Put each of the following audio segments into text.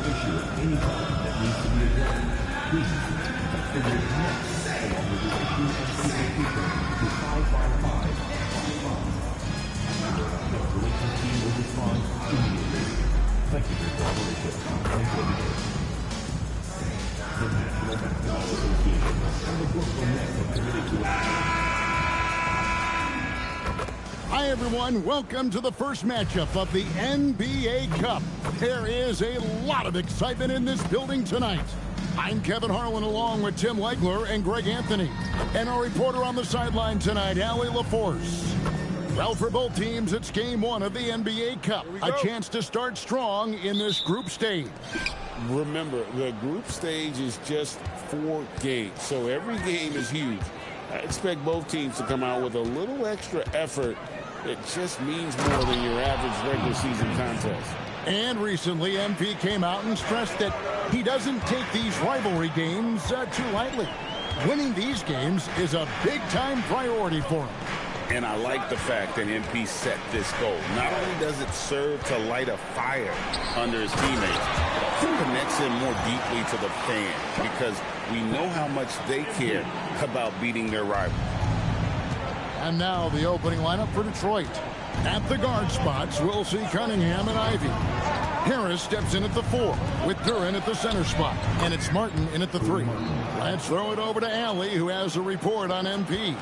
issue of any kind that needs to be addressed. Please consider it next, along with your issue of people to 555. The relations team will respond immediately. Thank you for your cooperation and dedication. The National Basketball Association and the Brooklyn Nets are committed to Hi, everyone. Welcome to the first matchup of the NBA Cup. There is a lot of excitement in this building tonight. I'm Kevin Harlan along with Tim Legler and Greg Anthony. And our reporter on the sideline tonight, Allie LaForce. Well, for both teams, it's game one of the NBA Cup. A chance to start strong in this group stage. Remember, the group stage is just 4 games, so every game is huge. I expect both teams to come out with a little extra effort. It just means more than your average regular season contest. And recently, MP came out and stressed that he doesn't take these rivalry games too lightly. Winning these games is a big-time priority for him. And I like the fact that MP set this goal. Not only does it serve to light a fire under his teammates, it also connects him more deeply to the fans because we know how much they care about beating their rivals. And now the opening lineup for Detroit. At the guard spots, we'll see Cunningham and Ivy. Harris steps in at the 4, with Duren at the center spot. And it's Martin in at the 3. Let's throw it over to Allie, who has a report on MP.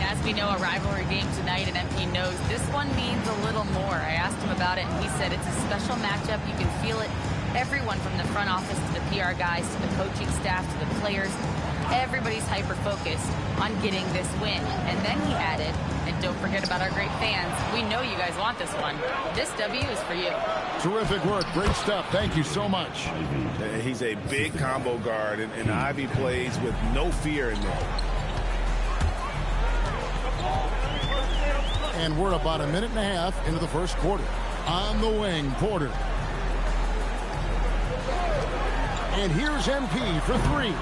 As we know, a rivalry game tonight, and MP knows this one means a little more. I asked him about it, and he said it's a special matchup. You can feel it. Everyone from the front office to the PR guys to the coaching staff to the players, everybody's hyper-focused on getting this win. And then he added, and don't forget about our great fans, we know you guys want this one. This W is for you. Terrific work. Great stuff. Thank you so much. He's a big combo guard, and Ivy plays with no fear in there. And we're about a minute and a half into the first quarter. On the wing, Porter. And here's MP for 3.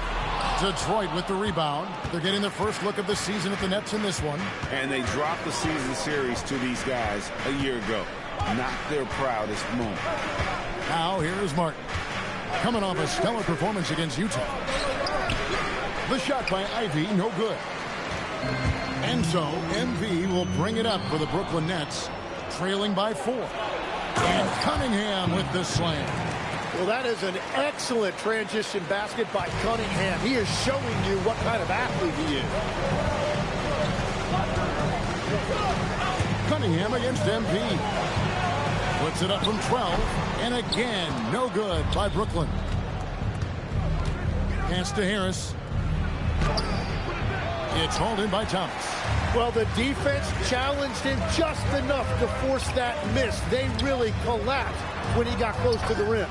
Detroit with the rebound. They're getting their first look of the season at the Nets in this one. And they dropped the season series to these guys a year ago. Not their proudest moment. Now here's Martin. Coming off a stellar performance against Utah. The shot by Ivy, no good. And so, MV will bring it up for the Brooklyn Nets, trailing by 4. And Cunningham with the slam. Well, that is an excellent transition basket by Cunningham. He is showing you what kind of athlete he is. Cunningham against MP. Puts it up from 12. And again, no good by Brooklyn. Pass to Harris. It's hauled in by Thomas. Well, the defense challenged him just enough to force that miss. They really collapsed when he got close to the rim.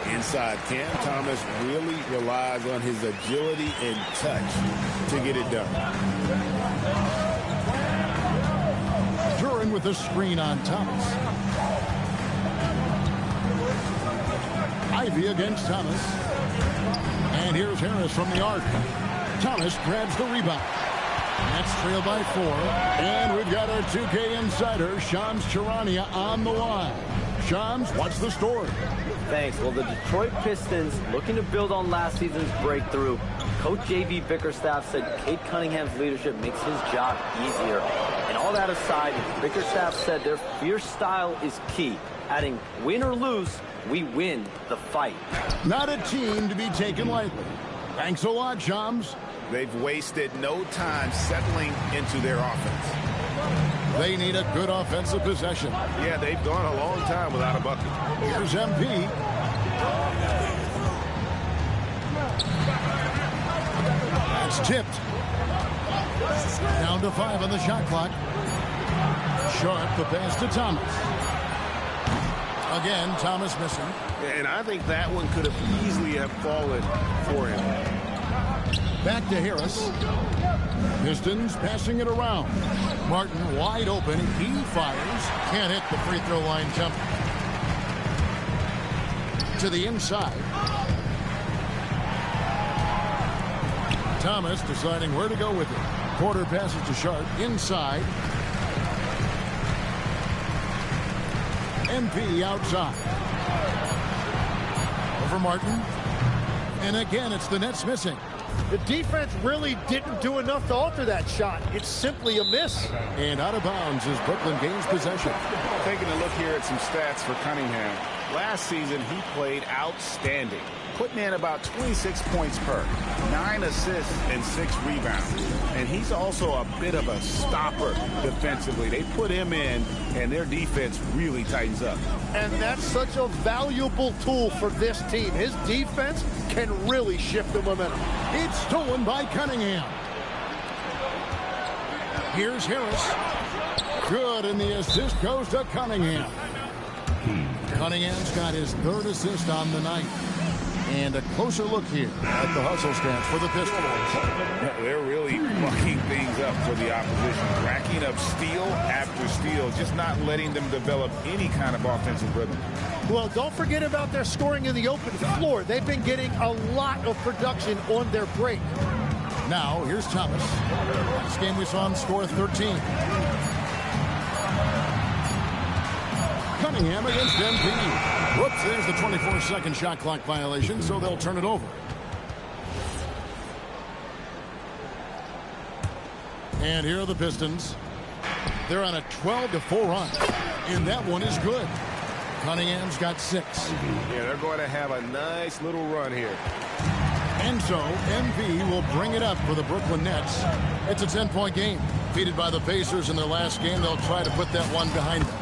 Inside, Cam Thomas really relies on his agility and touch to get it done. Duren with a screen on Thomas. Ivy against Thomas. And here's Harris from the arc. Thomas grabs the rebound. That's trailed by 4. And we've got our 2K insider, Shams Charania, on the line. Shams, what's the story? Thanks. Well, the Detroit Pistons, looking to build on last season's breakthrough. Coach J.V. Bickerstaff said Cade Cunningham's leadership makes his job easier. And all that aside, Bickerstaff said their fierce style is key, adding, win or lose, we win the fight. Not a team to be taken lightly. Thanks a lot, Shams. They've wasted no time settling into their offense. They need a good offensive possession. Yeah, they've gone a long time without a bucket. Here's MP. That's tipped. Down to 5 on the shot clock. Sharp, the pass to Thomas. Again, Thomas missing. And I think that one could have easily have fallen for him. Back to Harris. Pistons passing it around. Martin wide open. He fires. Can't hit the free throw line jump. To the inside. Thomas deciding where to go with it. Porter passes to Sharp. Inside. MP outside. Over Martin. And again, it's the Nets missing. The defense really didn't do enough to alter that shot. It's simply a miss. And out of bounds as Brooklyn gains possession. Taking a look here at some stats for Cunningham. Last season, he played outstanding, putting in about 26 points per, 9 assists and 6 rebounds. And he's also a bit of a stopper defensively. They put him in, and their defense really tightens up. And that's such a valuable tool for this team. His defense can really shift the momentum. It's stolen by Cunningham. Here's Harris. Good, and the assist goes to Cunningham. Cunningham's got his 3rd assist on the night. And a closer look here at the hustle stance for the Pistons. They're really mucking things up for the opposition, racking up steal after steal, just not letting them develop any kind of offensive rhythm. Well, don't forget about their scoring in the open floor. They've been getting a lot of production on their break. Now, here's Thomas. This game we saw him score 13. Cunningham against MP. Whoops, there's the 24-second shot clock violation, so they'll turn it over. And here are the Pistons. They're on a 12-4 run, and that one is good. Cunningham's got 6. Yeah, they're going to have a nice little run here. And so, MV will bring it up for the Brooklyn Nets. It's a 10-point game. Defeated by the Pacers in their last game, they'll try to put that one behind them.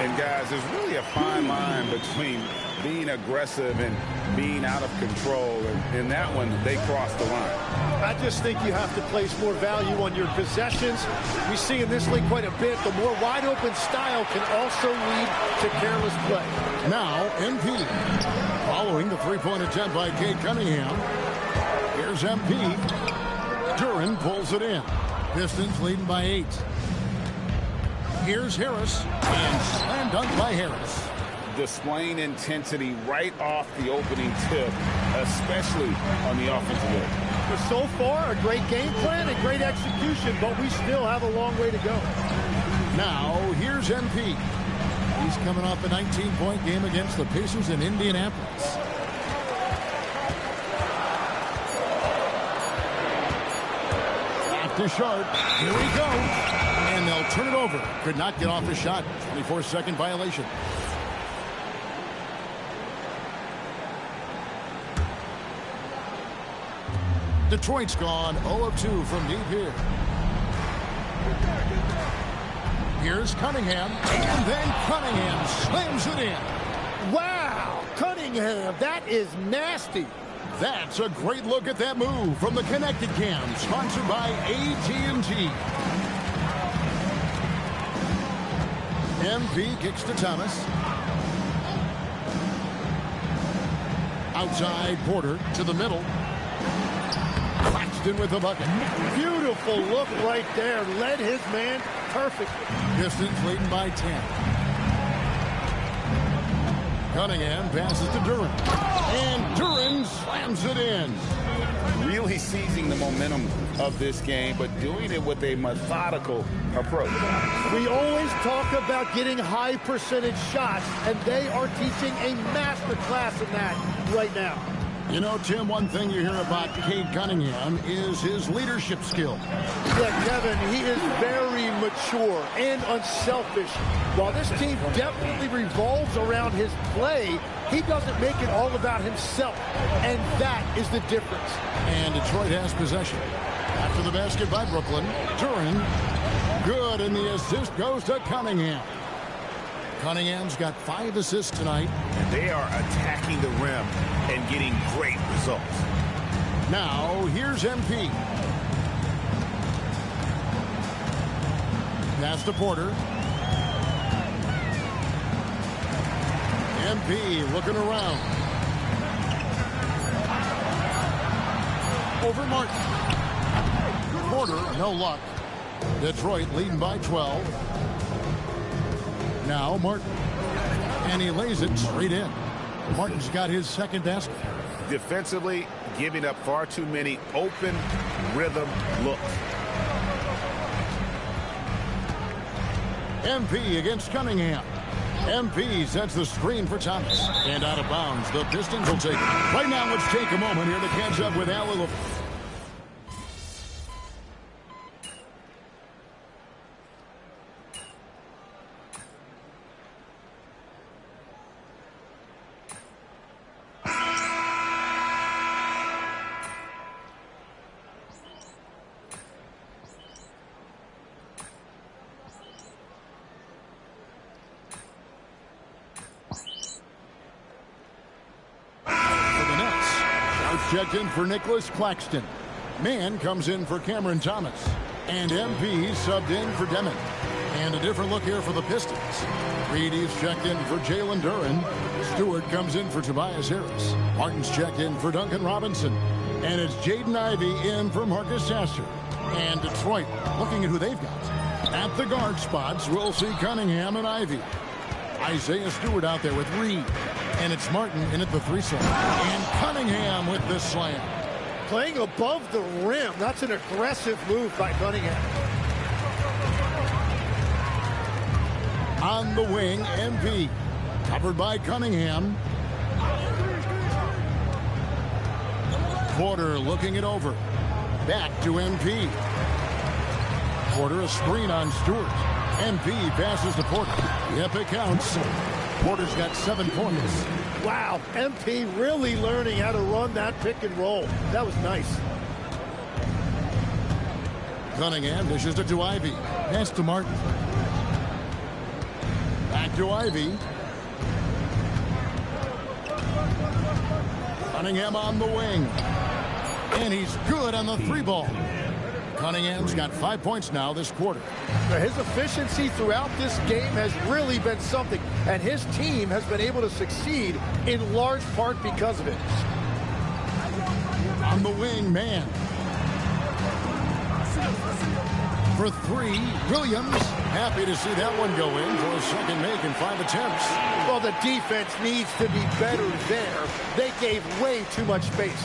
And guys, there's really a fine line between being aggressive and being out of control. And in that one, they crossed the line. I just think you have to place more value on your possessions. We see in this league quite a bit. The more wide open style can also lead to careless play. Now, MP. Following the three-point attempt by Cade Cunningham. Here's MP. Duren pulls it in. Pistons leading by 8. Here's Harris, and slam dunk by Harris. Displaying intensity right off the opening tip, especially on the offensive end. But so far, a great game plan and great execution, but we still have a long way to go. Now, here's MP. He's coming off a 19-point game against the Pacers in Indianapolis. Back to Sharp. Here we go. And they'll turn it over. Could not get off the shot. 24-second violation. Detroit's gone 0 of 2 from deep here. Here's Cunningham. And then Cunningham slams it in. Wow! Cunningham, that is nasty. That's a great look at that move from the Connected Cam, sponsored by AT&T. MP kicks to Thomas. Outside Porter to the middle. Claxton with the bucket. Beautiful look right there. Led his man perfectly. Pistons leading by 10. Cunningham passes to Duren. And Duren slams it in. Really seizing the momentum of this game, but doing it with a methodical approach. We always talk about getting high percentage shots, and they are teaching a master class in that right now. You know, Tim, one thing you hear about Cade Cunningham is his leadership skill. Yeah, Kevin, he is very mature and unselfish. While this team definitely revolves around his play, he doesn't make it all about himself, and that is the difference. And Detroit has possession. After the basket by Brooklyn, Duren, good, and the assist goes to Cunningham. Cunningham's got 5 assists tonight. And they are attacking the rim and getting great results. Now, here's MP. Pass to Porter. MP looking around. Over Martin. Porter, no luck. Detroit leading by 12. Now Martin. And he lays it straight in. Martin's got his second basket. Defensively, giving up far too many open rhythm looks. MP against Cunningham. MP sets the screen for Thomas. And out of bounds, the Pistons will take it. Right now, let's take a moment here to catch up with Al. Checked in for Nicholas Claxton. Mann comes in for Cameron Thomas. And MP subbed in for Deming. And a different look here for the Pistons. Reedy's checked in for Jalen Duren. Stewart comes in for Tobias Harris. Martin's checked in for Duncan Robinson. And it's Jaden Ivey in for Marcus Sasser. And Detroit looking at who they've got. At the guard spots, we'll see Cunningham and Ivey. Isaiah Stewart out there with Reed. And it's Martin in at the 3 slot. And Cunningham with this slam. Playing above the rim. That's an aggressive move by Cunningham. On the wing, MP. Covered by Cunningham. Porter looking it over. Back to MP. Porter a screen on Stewart. MP passes to Porter. Yep, it counts. Porter's got 7 points. Wow, MP really learning how to run that pick and roll. That was nice. Cunningham dishes it to Ivey. Pass to Martin. Back to Ivey. Cunningham on the wing. And he's good on the 3-ball. Cunningham's got 5 points now this quarter. His efficiency throughout this game has really been something, and his team has been able to succeed in large part because of it. On the wing, Mann. For 3, Williams. Happy to see that one go in for a second make in 5 attempts. Well, the defense needs to be better there. They gave way too much space.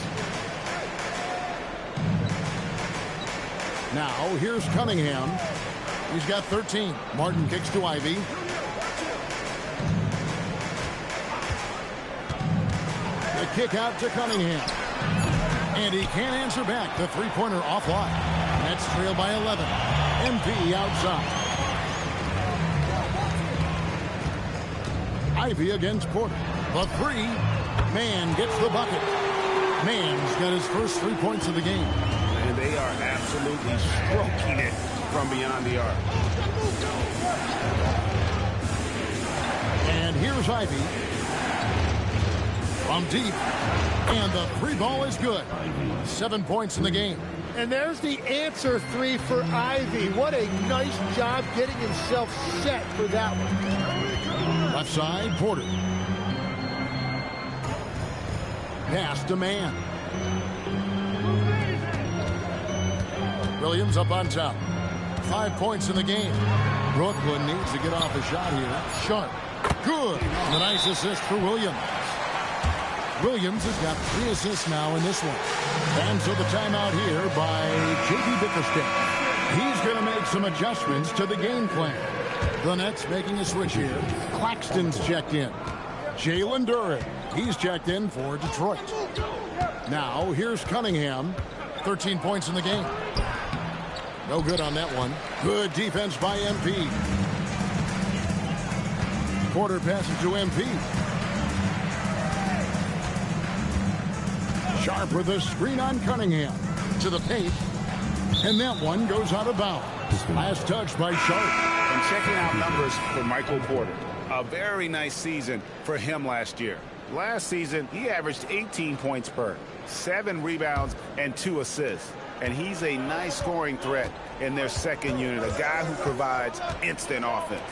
Now, here's Cunningham. He's got 13. Martin kicks to Ivey. The kick out to Cunningham. And he can't answer back. The 3-pointer offline. That's trailed by 11. MP outside. Ivey against Porter. The 3. Mann gets the bucket. Mann's got his first 3 points of the game. And they are absolutely stroking it from beyond the arc. And here's Ivey. From deep. And the 3-ball is good. 7 points in the game. And there's the answer 3 for Ivey. What a nice job getting himself set for that one. Left side, Porter. Pass to Mann. Williams up on top. 5 points in the game. Brooklyn needs to get off a shot here. Sharp. Good. And a nice assist for Williams. Williams has got 3 assists now in this one. And so the timeout here by J.B. Bickerstaff. He's going to make some adjustments to the game plan. The Nets making a switch here. Claxton's checked in. Jalen Duren. He's checked in for Detroit. Now here's Cunningham. 13 points in the game. No good on that one. Good defense by MP. Porter passes to MP. Sharp with a screen on Cunningham. To the paint. And that one goes out of bounds. Last touch by Sharp. And checking out numbers for Michael Porter. A very nice season for him last year. Last season, he averaged 18 points per, 7 rebounds, and 2 assists. And he's a nice scoring threat in their second unit, a guy who provides instant offense.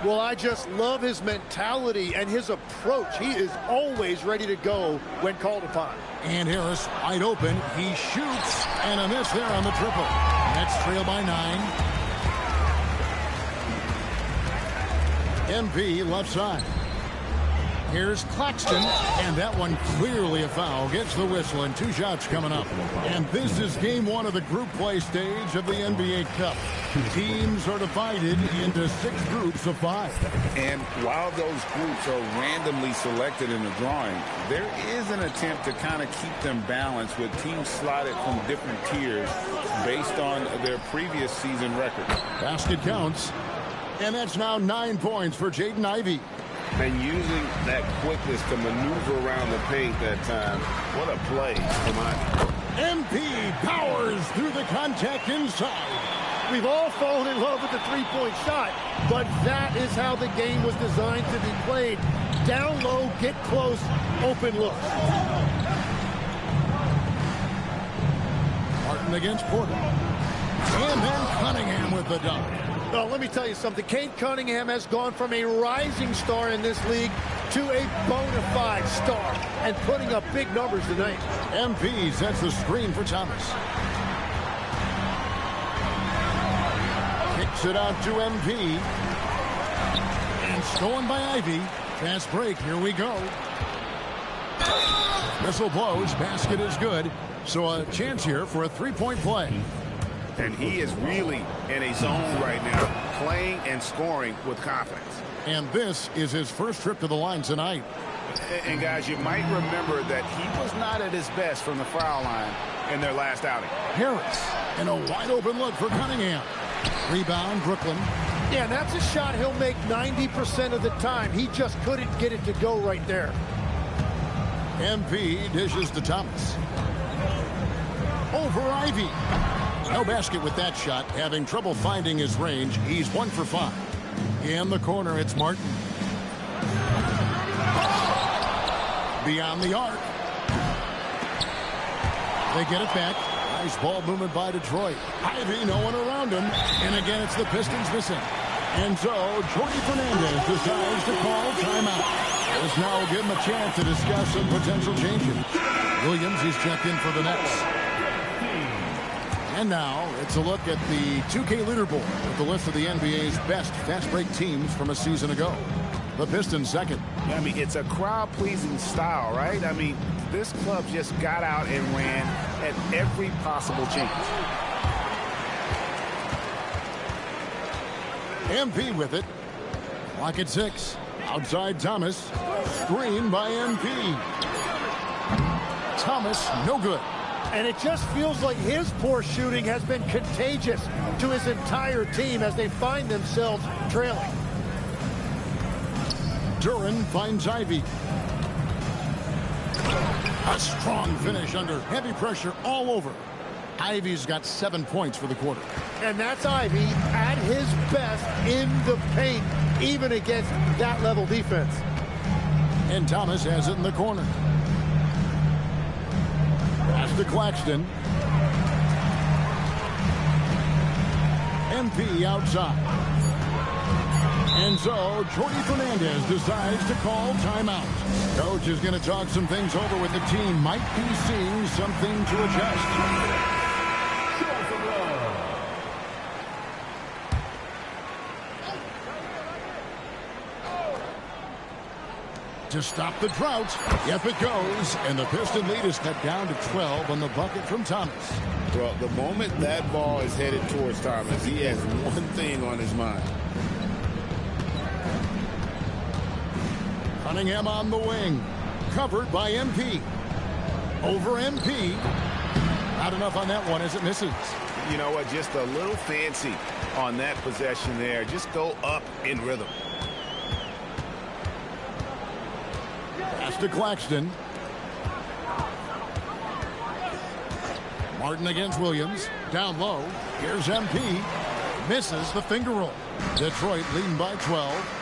Well, I just love his mentality and his approach. He is always ready to go when called upon. And Harris wide open. He shoots, and a miss there on the triple. Nets trail by 9. MP left side. Here's Claxton, and that one clearly a foul. Gets the whistle, and 2 shots coming up. And this is game 1 of the group play stage of the NBA Cup. Teams are divided into 6 groups of 5. And while those groups are randomly selected in the drawing, there is an attempt to kind of keep them balanced with teams slotted from different tiers based on their previous season record. Basket counts, and that's now 9 points for Jaden Ivey. And using that quickness to maneuver around the paint that time. What a play from Ivey. MP powers through the contact inside. We've all fallen in love with the three-point shot, but that is how the game was designed to be played. Down low, get close, open looks. Martin against Porter. And then Cunningham with the dunk. Well, let me tell you something. Cade Cunningham has gone from a rising star in this league to a bona fide star and putting up big numbers tonight. MP sets the screen for Thomas. Kicks it out to MP. And stolen by Ivey. Fast break. Here we go. Whistle blows. Basket is good. So a chance here for a three-point play. And he is really in a zone right now, playing and scoring with confidence. And this is his first trip to the line tonight. And guys, you might remember that he was not at his best from the foul line in their last outing. Harris, and a wide open look for Cunningham. Rebound, Brooklyn. Yeah, that's a shot he'll make 90% of the time. He just couldn't get it to go right there. MP dishes to Thomas. Over Ivey. No basket with that shot. Having trouble finding his range. He's 1 for 5. In the corner, it's Martin. Beyond the arc. They get it back. Nice ball movement by Detroit. Ivey, no one around him. And again, it's the Pistons missing. And so, Jordy Fernandez decides to call timeout. This now will give him a chance to discuss some potential changes. Williams is checked in for the Nets. And now, it's a look at the 2K leaderboard with the list of the NBA's best fast break teams from a season ago. The Pistons second. I mean, it's a crowd-pleasing style, right? I mean, this club just got out and ran at every possible chance. MP with it. Clock at 6. Outside Thomas. Screen by MP. Thomas, no good. And it just feels like his poor shooting has been contagious to his entire team as they find themselves trailing. Duran finds Ivey. A strong finish under heavy pressure all over. Ivey's got 7 points for the quarter. And that's Ivey at his best in the paint, even against that level defense. And Thomas has it in the corner. Pass to Claxton. MP outside. And so, Jordy Fernandez decides to call timeout. Coach is going to talk some things over with the team. Might be seeing something to adjust. To stop the drought. Yep, it goes. And the Piston lead is cut down to 12 on the bucket from Thomas. Well, the moment that ball is headed towards Thomas, he has one thing on his mind. Cunningham on the wing. Covered by MP. Over MP. Not enough on that one as it misses. You know what? Just a little fancy on that possession there. Just go up in rhythm. Pass to Claxton. Martin against Williams. Down low. Here's MP. Misses the finger roll. Detroit leading by 12.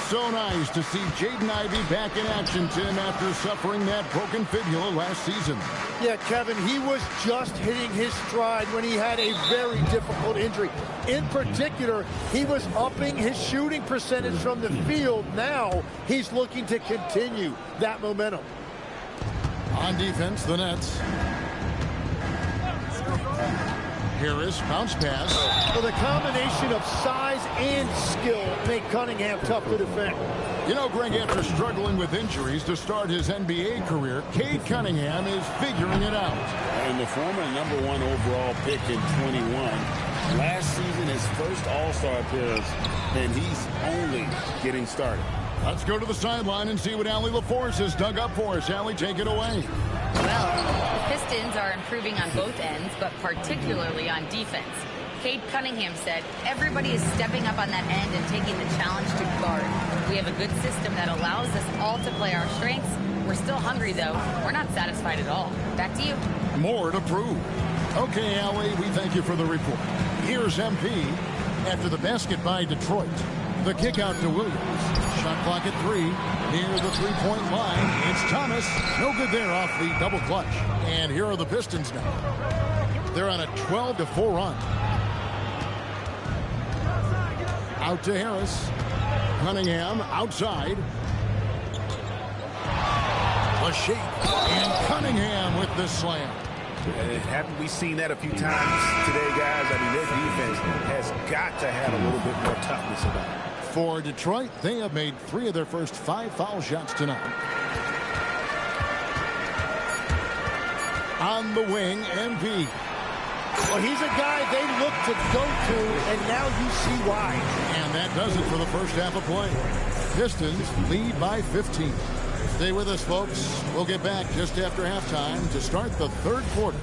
So nice to see Jaden Ivey back in action, Tim, after suffering that broken fibula last season. Yeah, Kevin, he was just hitting his stride when he had a very difficult injury. In particular, he was upping his shooting percentage from the field. Now he's looking to continue that momentum. On defense, the Nets. Harris, bounce pass. So the combination of size and skill make Cunningham tough to defend. You know, Greg, after struggling with injuries to start his NBA career, Cade Cunningham is figuring it out. And the former #1 overall pick in 21. Last season, his first All-Star appearance, and he's only getting started. Let's go to the sideline and see what Allie LaForce has dug up for us. Allie, take it away. Well, the Pistons are improving on both ends, but particularly on defense. Cade Cunningham said, everybody is stepping up on that end and taking the challenge to guard. We have a good system that allows us all to play our strengths. We're still hungry, though. We're not satisfied at all. Back to you. More to prove. Okay, Allie, we thank you for the report. Here's MP after the basket by Detroit. The kick out to Williams. Shot clock at 3. Near the three-point line. It's Thomas. No good there off the double clutch. And here are the Pistons now. They're on a 12-4 run. Out to Harris. Cunningham outside. The shape. And Cunningham with the slam. Haven't we seen that a few times today, guys? I mean, their defense has got to have a little bit more toughness about it. For Detroit, they have made 3 of their first 5 foul shots tonight. On the wing, MP. Well, he's a guy they look to go to, and now you see why. And that does it for the first half of play. Pistons lead by 15. Stay with us, folks. We'll get back just after halftime to start the third quarter.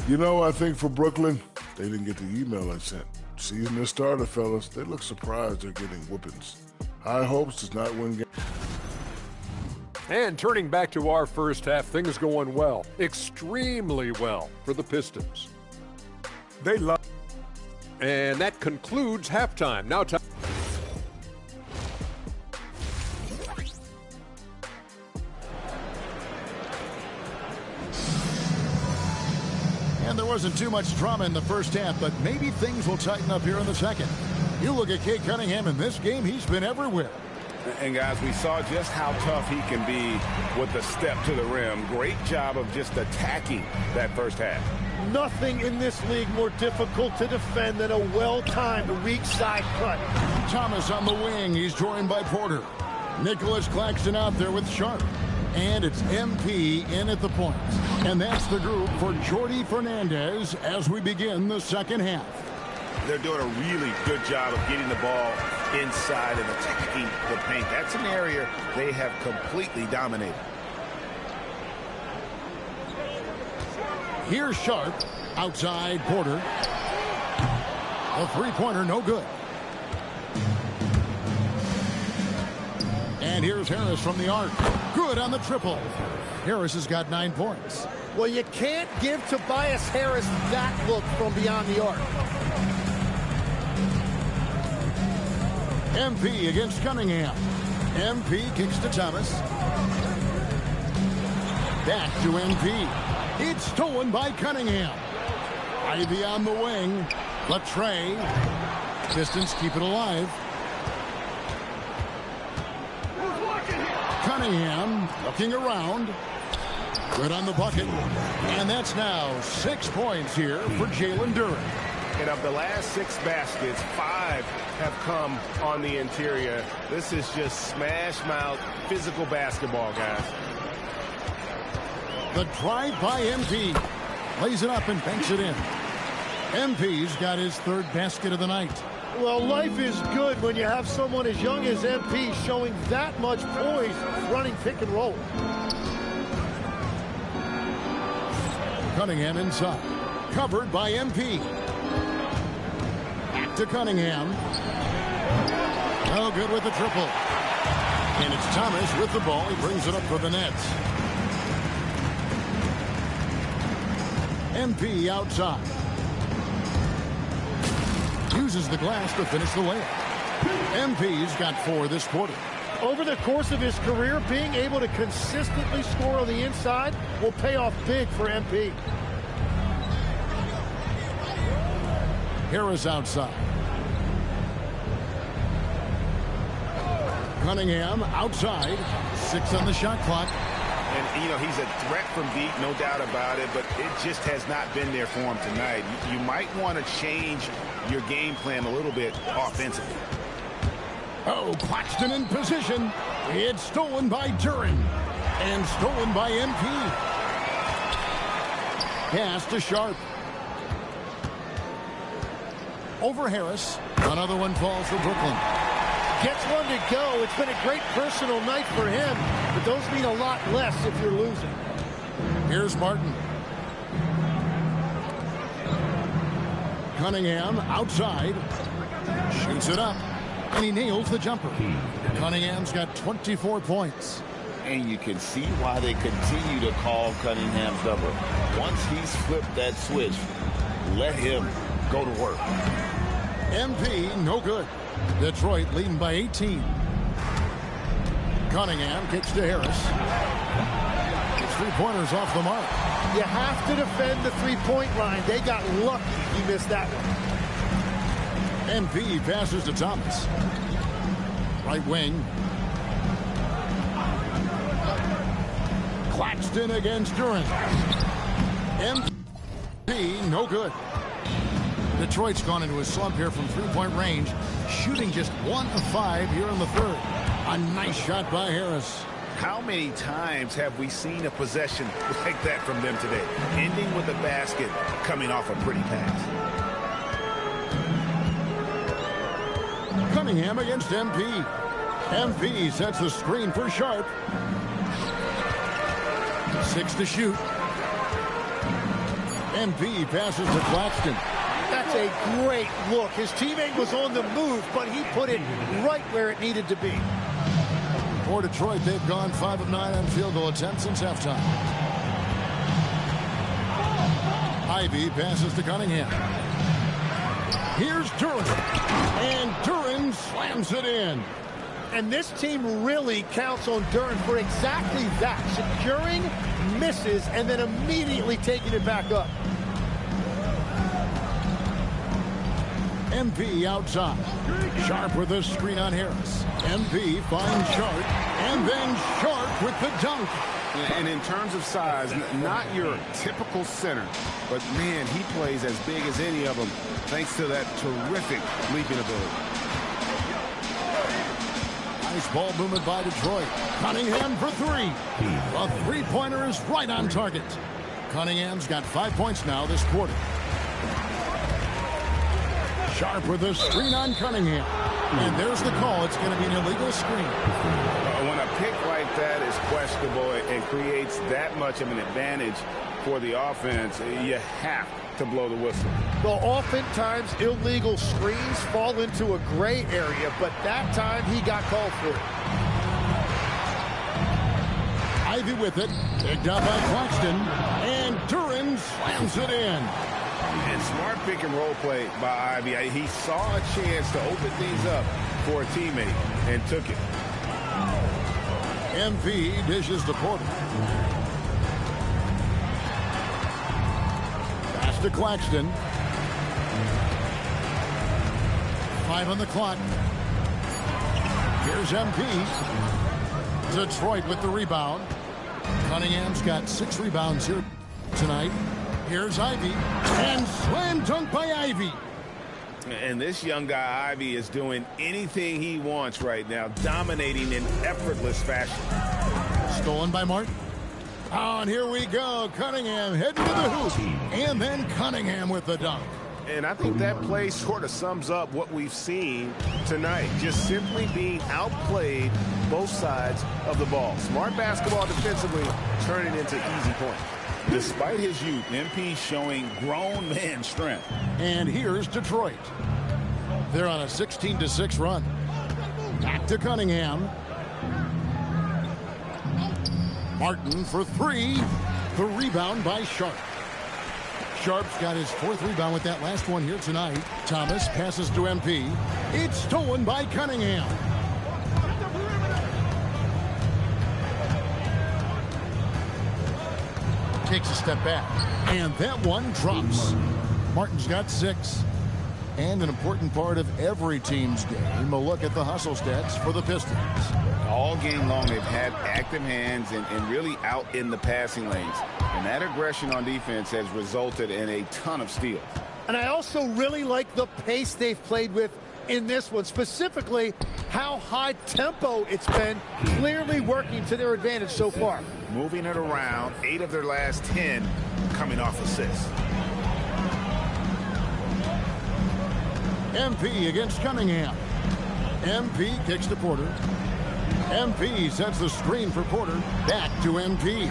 You know, I think for Brooklyn, they didn't get the email I sent. Season has started, fellas. They look surprised they're getting whoopings. High hopes does not win games. And turning back to our first half, things going well. Extremely well for the Pistons. They love. And that concludes halftime. Now time. And there wasn't too much drama in the first half, but maybe things will tighten up here in the second. You look at Cade Cunningham in this game, he's been everywhere. And, guys, we saw just how tough he can be with a step to the rim. Great job of just attacking that first half. Nothing in this league more difficult to defend than a well-timed weak side cut. Thomas on the wing. He's joined by Porter. Nicholas Claxton out there with Sharp. And it's MP in at the point. And that's the group for Jordi Fernandez as we begin the second half. They're doing a really good job of getting the ball inside and attacking the paint. That's an area they have completely dominated. Here's Sharp. Outside Porter. A three-pointer, no good. And here's Harris from the arc. Good on the triple. Harris has got 9 points. Well, you can't give Tobias Harris that look from beyond the arc. MP against Cunningham. MP kicks to Thomas. Back to MP. It's stolen by Cunningham. Ivy on the wing. Latre. Pistons keep it alive. Cunningham looking around. Good on the bucket. And that's now 6 points here for Jalen Duren. And of the last 6 baskets, 5 have come on the interior. This is just smash-mouth physical basketball, guys. The drive by MP. Lays it up and banks it in. MP's got his 3rd basket of the night. Well, life is good when you have someone as young as MP showing that much poise running pick and roll. Cunningham inside. Covered by MP. Back to Cunningham. No good with the triple. And it's Thomas with the ball. He brings it up for the Nets. MP outside. Uses the glass to finish the layup. MP's got 4 this quarter. Over the course of his career, being able to consistently score on the inside will pay off big for MP. Harris outside. Cunningham outside. 6 on the shot clock. And, you know, he's a threat from deep, no doubt about it, but it just has not been there for him tonight. You might want to change your game plan a little bit offensively. Oh, Claxton in position. It's stolen by Duran. And stolen by MP. Pass to Sharp. Over Harris. Another one falls for Brooklyn. Gets one to go. It's been a great personal night for him, but those mean a lot less if you're losing. Here's Martin. Cunningham outside. Shoots it up. And he nails the jumper. Cunningham's got 24 points. And you can see why they continue to call Cunningham's number. Once he's flipped that switch, let him go to work. MP, no good. Detroit leading by 18. Cunningham kicks to Harris. His three-pointers off the mark. You have to defend the three-point line. They got lucky he missed that one. MP passes to Thomas. Right wing. Claxton against Duran. MP, no good. Detroit's gone into a slump here from three-point range, shooting just 1 of 5 here in the third. A nice shot by Harris. How many times have we seen a possession like that from them today? Ending with a basket, coming off a pretty pass. Cunningham against MP. MP sets the screen for Sharp. 6 to shoot. MP passes to Claxton. That's a great look. His teammate was on the move, but he put it right where it needed to be. For Detroit, they've gone 5 of 9 on field goal attempts since halftime. Ivy passes to Cunningham. Here's Duran. And Duran slams it in. And this team really counts on Duran for exactly that. Securing, misses, and then immediately taking it back up. MP outside. Sharp with a screen on Harris. MP finds Sharp. And then Sharp with the dunk. And in terms of size, not your typical center, but man, he plays as big as any of them thanks to that terrific leaping ability. Nice ball movement by Detroit. Cunningham for 3. The three-pointer is right on target. Cunningham's got 5 points now this quarter. Sharp with a screen on Cunningham. And there's the call. It's going to be an illegal screen. When a pick like that is questionable and creates that much of an advantage for the offense, you have to blow the whistle. Well, oftentimes illegal screens fall into a gray area, but that time he got called for it. Ivy with it. Picked up by Claxton. And Duran slams it in. And smart pick and roll play by Ivy. He saw a chance to open things up for a teammate and took it. MP dishes to Porter. Pass to Claxton. 5 on the clock. Here's MP. Detroit with the rebound. Cunningham's got 6 rebounds here tonight. Here's Ivy. And slam dunk by Ivy. And this young guy, Ivy, is doing anything he wants right now, dominating in effortless fashion. Stolen by Martin. Oh, and here we go. Cunningham heading to the hoop. And then Cunningham with the dunk. And I think that play sort of sums up what we've seen tonight. Just simply being outplayed both sides of the ball. Smart basketball defensively, turning into easy points. Despite his youth, MP showing grown man strength. And here's Detroit. They're on a 16-6 run. Back to Cunningham. Martin for 3. The rebound by Sharp. Sharp's got his 4th rebound with that last one here tonight. Thomas passes to MP. It's stolen by Cunningham. Takes a step back. And that one drops. Martin's got 6. And an important part of every team's game, a look at the hustle stats for the Pistons. All game long, they've had active hands and really out in the passing lanes. And that aggression on defense has resulted in a ton of steals. And I also really like the pace they've played with in this one, specifically how high tempo it's been, clearly working to their advantage so far. Moving it around, 8 of their last 10 coming off assists. MP against Cunningham. MP kicks to Porter. MP sets the screen for Porter. Back to MP.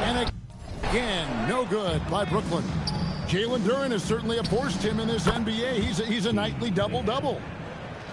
And again, no good by Brooklyn. Jalen Duren has certainly forced him in this NBA. He's a nightly double-double.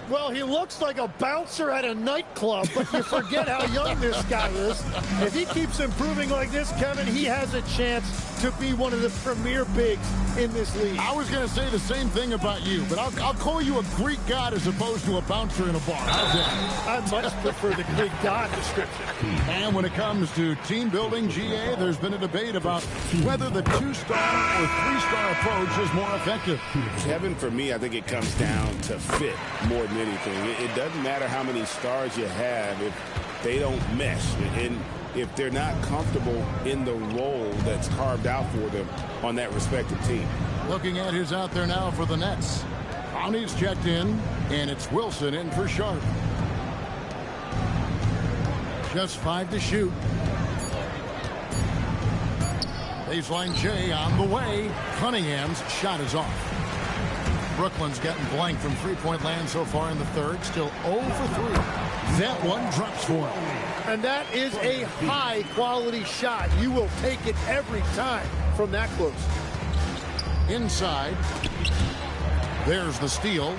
Well, he looks like a bouncer at a nightclub, but you forget how young this guy is. If he keeps improving like this, Kevin, he has a chance to be one of the premier bigs in this league. I was going to say the same thing about you, but I'll call you a Greek god as opposed to a bouncer in a bar. How's that? I much prefer the Greek god description. And when it comes to team building, GA, there's been a debate about whether the 2-star or 3-star approach is more effective. Kevin, for me, I think it comes down to fit more than anything. It doesn't matter how many stars you have if they don't mesh. And if they're not comfortable in the role that's carved out for them on that respective team. Looking at who's out there now for the Nets. Brownie's checked in, and it's Wilson in for Sharp. Just 5 to shoot. Baseline J on the way. Cunningham's shot is off. Brooklyn's gotten blank from three-point land so far in the third. Still 0 for 3. That one drops for him. And that is a high-quality shot. You will take it every time from that close. Inside. There's the steal.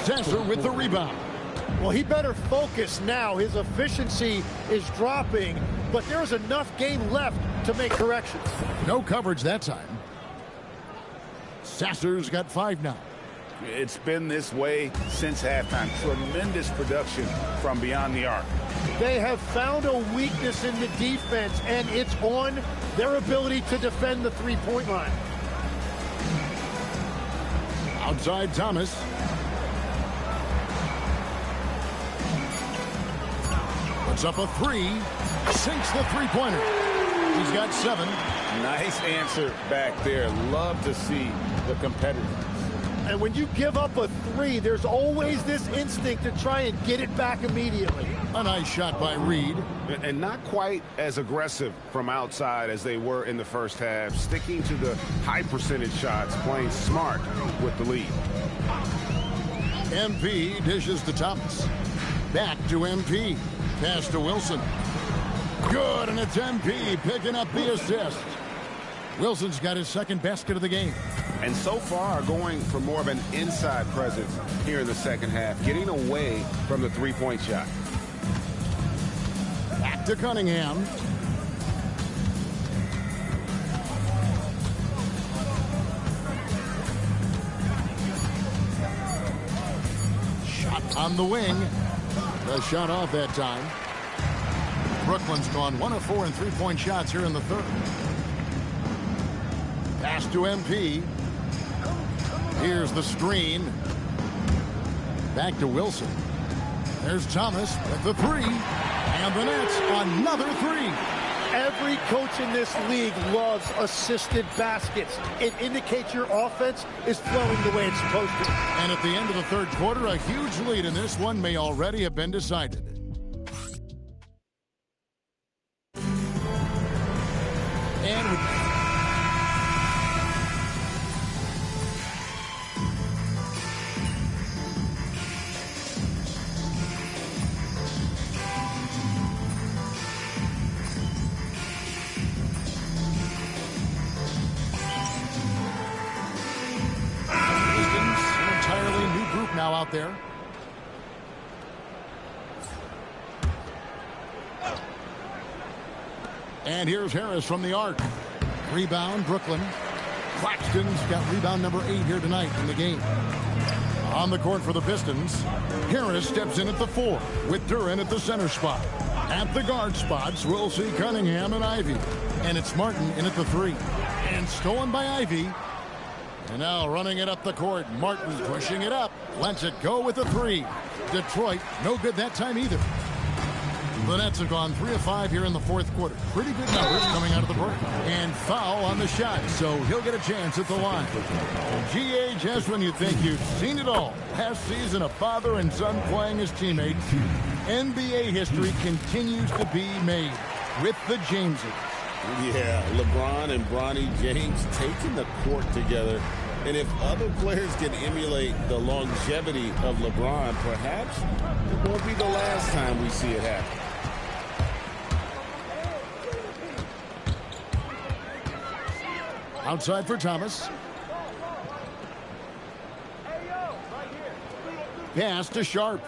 Sasser with the rebound. Well, he better focus now. His efficiency is dropping, but there's enough game left to make corrections. No coverage that time. Sasser's got 5 now. It's been this way since halftime. Tremendous production from beyond the arc. They have found a weakness in the defense, and it's on their ability to defend the three-point line. Outside Thomas. Puts up a 3. Sinks the three-pointer. He's got 7. Nice answer back there. Love to see the competitors. And when you give up a 3, there's always this instinct to try and get it back immediately. A nice shot by Reed. And not quite as aggressive from outside as they were in the first half. Sticking to the high percentage shots, playing smart with the lead. MP dishes to Thomas. Back to MP. Pass to Wilson. Good, and it's MP picking up the assist. Wilson's got his second basket of the game. And so far, going for more of an inside presence here in the second half, getting away from the three-point shot. Back to Cunningham. Shot on the wing. The shot off that time. Brooklyn's gone 1 of 4 in three-point shots here in the third. Pass to MP. Here's the screen. Back to Wilson. There's Thomas with the 3. And the Nets, another 3. Every coach in this league loves assisted baskets. It indicates your offense is flowing the way it's supposed to. And at the end of the third quarter, a huge lead in this one may already have been decided. And now out there. And here's Harris from the arc. Rebound, Brooklyn. Claxton's got rebound number 8 here tonight in the game. On the court for the Pistons, Harris steps in at the 4 with Duren at the center spot. At the guard spots, we'll see Cunningham and Ivy. And it's Martin in at the 3. And stolen by Ivy. And now running it up the court, Martin pushing it up. Lets it go with the 3. Detroit, no good that time either. The Nets have gone 3 of 5 here in the fourth quarter. Pretty good numbers coming out of the break. And foul on the shot, so he'll get a chance at the line. GA, just when you think you've seen it all. Last season, a father and son playing as teammates. NBA history continues to be made with the Jameses. Yeah, LeBron and Bronny James taking the court together. And if other players can emulate the longevity of LeBron, perhaps it won't be the last time we see it happen. Outside for Thomas. Pass to Sharp.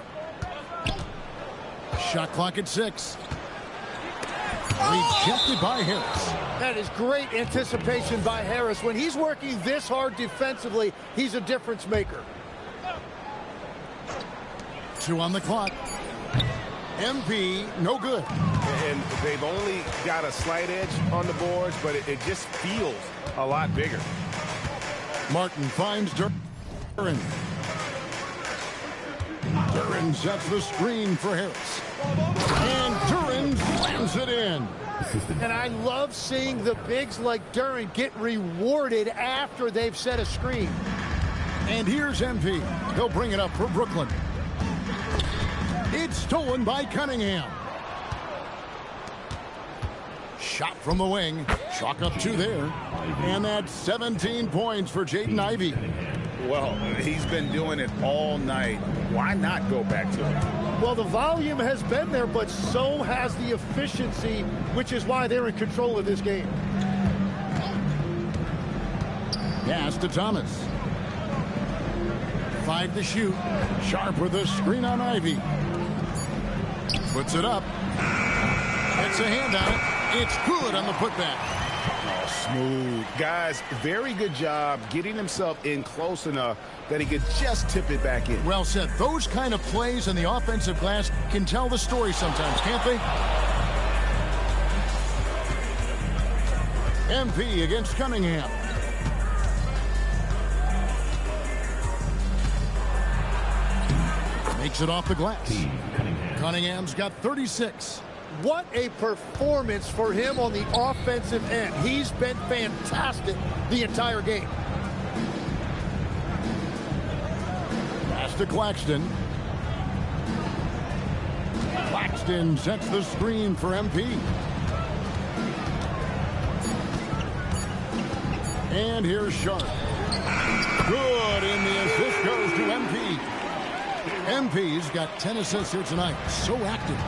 Shot clock at 6. Rejected by Harris. That is great anticipation by Harris. When he's working this hard defensively, he's a difference maker. 2 on the clock. MP, no good. And they've only got a slight edge on the boards, but it just feels a lot bigger. Martin finds Duren. Duren sets the screen for Harris. And Duren slams it in. And I love seeing the bigs like Duren get rewarded after they've set a screen. And here's MP. He'll bring it up for Brooklyn. It's stolen by Cunningham. Shot from the wing. Chalk up 2 there. And that's 17 points for Jaden Ivey. Well, he's been doing it all night. Why not go back to it? Well, the volume has been there, but so has the efficiency, which is why they're in control of this game. Pass to Thomas. 5 to shoot. Sharp with a screen on Ivy. Puts it up. Gets a hand on it. It's good on the putback. Oh, smooth. Guys, very good job getting himself in close enough that he could just tip it back in. Well said. Those kind of plays in the offensive glass can tell the story sometimes, can't they? MP against Cunningham. Makes it off the glass. Cunningham's got 36. What a performance for him on the offensive end. He's been fantastic the entire game. Pass to Claxton. Claxton sets the screen for MP. And here's Sharp. Good, and the assist goes to MP. MP's got 10 assists here tonight. So active.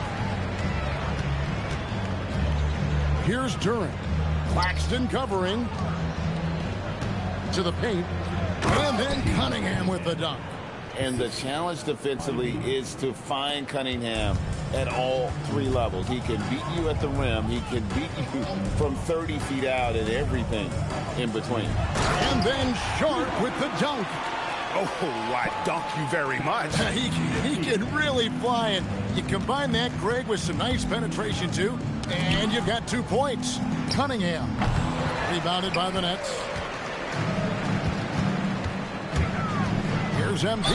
Here's Duren. Claxton covering. To the paint. And then Cunningham with the dunk. And the challenge defensively is to find Cunningham at all 3 levels. He can beat you at the rim. He can beat you from 30 feet out and everything in between. And then Sharp with the dunk. Oh, I dunk you very much. He can really fly it. You combine that, Greg, with some nice penetration, too, and you've got 2 points. Cunningham rebounded by the Nets. Here's MP.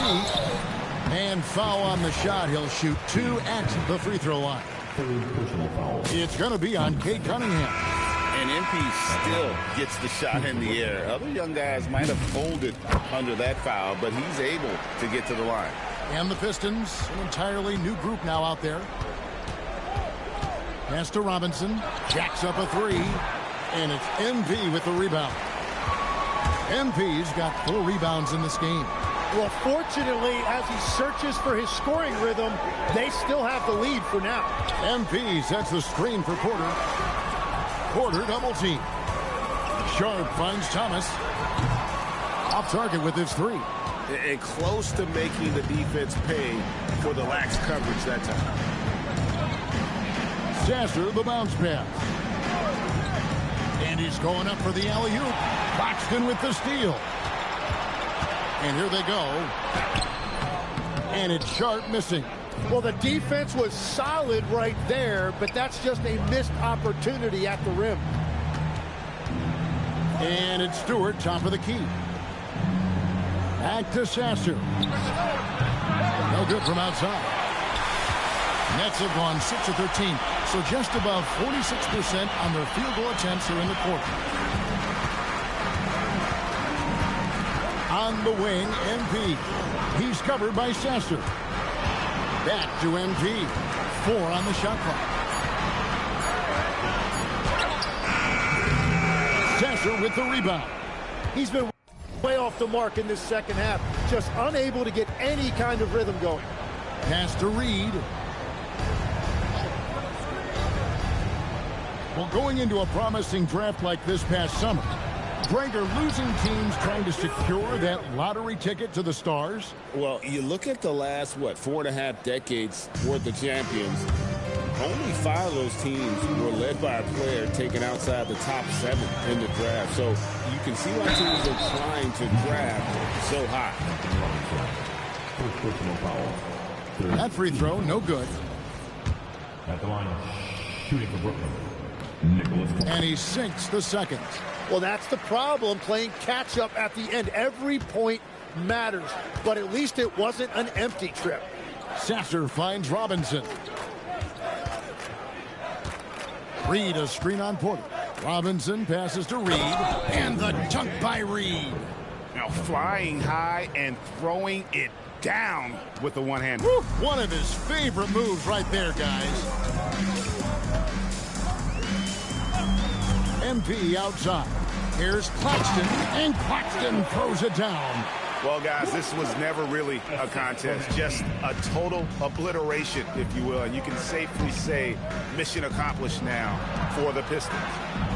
And foul on the shot. He'll shoot 2 at the free throw line. It's going to be on Cade Cunningham. And MP still gets the shot in the air. Other young guys might have folded under that foul, but he's able to get to the line. And the Pistons, an entirely new group now out there. Pass to Robinson. Jacks up a 3. And it's MP with the rebound. MP's got 4 rebounds in this game. Well, fortunately, as he searches for his scoring rhythm, they still have the lead for now. MP sets the screen for Porter. Porter double team. Sharp finds Thomas. Off target with his 3. And close to making the defense pay for the lax coverage that time. Sasser the bounce pass. And he's going up for the alley-oop. Claxton with the steal. And here they go. And it's Sharp missing. Well, the defense was solid right there, but that's just a missed opportunity at the rim. And it's Stewart, top of the key. Back to Sasser. No good from outside. Nets have gone 6 of 13, so just above 46% on their field goal attempts here in the quarter. On the wing, MP. He's covered by Sasser. Back to MP. 4 on the shot clock. Sasser with the rebound. He's been way off the mark in this second half. Just unable to get any kind of rhythm going. Pass to Reed. Well, going into a promising draft like this past summer, Greg, are losing teams trying to secure that lottery ticket to the stars? Well, you look at the last, 4.5 decades worth of champions. Only 5 of those teams were led by a player taken outside the top 7 in the draft. So you can see why teams are trying to draft so high. First personal foul. That free throw, no good. At the line, shooting for Brooklyn. And he sinks the second. Well, that's the problem, playing catch-up at the end. Every point matters, but at least it wasn't an empty trip. Sasser finds Robinson. Reed, a screen on Porter. Robinson passes to Reed, and the dunk by Reed. Now flying high and throwing it down with the one hand. One of his favorite moves right there, guys. MP outside. Here's Claxton, and Claxton throws it down. Well, guys, this was never really a contest, just a total obliteration, if you will. And you can safely say mission accomplished now for the Pistons.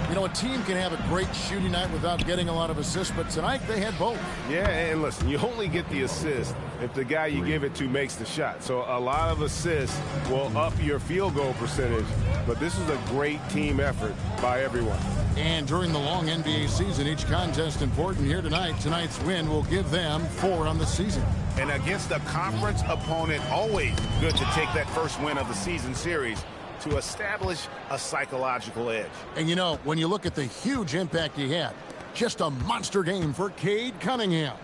You know, a team can have a great shooting night without getting a lot of assists, but tonight they had both. Yeah, and listen, you only get the assist if the guy you give it to makes the shot. So a lot of assists will up your field goal percentage, but this is a great team effort by everyone. And during the long NBA season, each contest important here tonight. Tonight's win will give them 4 on the season. And against a conference opponent, always good to take that first win of the season series to establish a psychological edge. And you know, when you look at the huge impact he had, just a monster game for Cade Cunningham.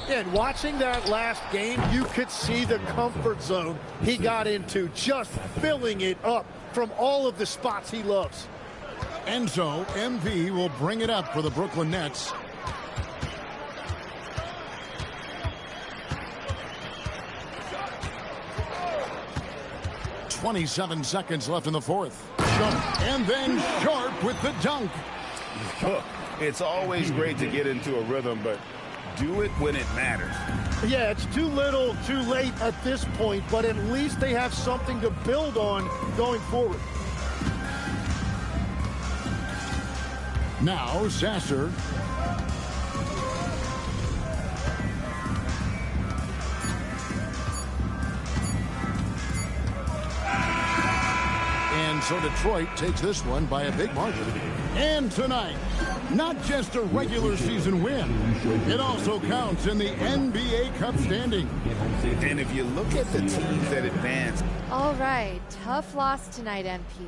And watching that last game, you could see the comfort zone he got into, just filling it up from all of the spots he loves. And so, MP will bring it up for the Brooklyn Nets. .27 seconds left in the fourth. And then Sharp with the dunk. It's always great to get into a rhythm, but do it when it matters. Yeah, it's too little, too late at this point, but at least they have something to build on going forward. Now, Sasser. And so Detroit takes this one by a big margin. And tonight, not just a regular season win, it also counts in the NBA Cup standing. And if you look at the teams that advance. All right, tough loss tonight, MP.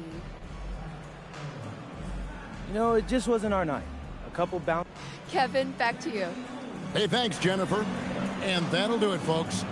You know, it just wasn't our night. A couple bounce. Kevin, back to you. Hey, thanks, Jennifer. And that'll do it, folks.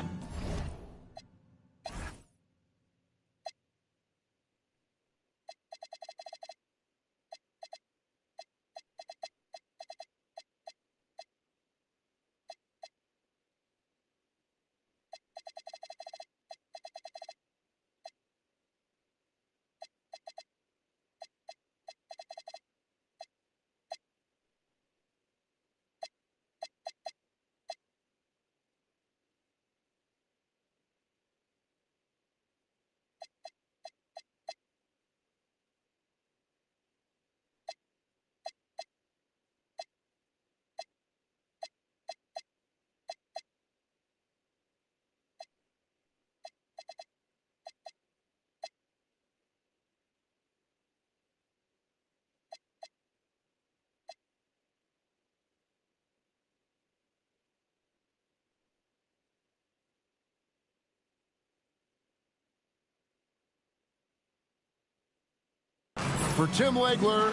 For Tim Legler.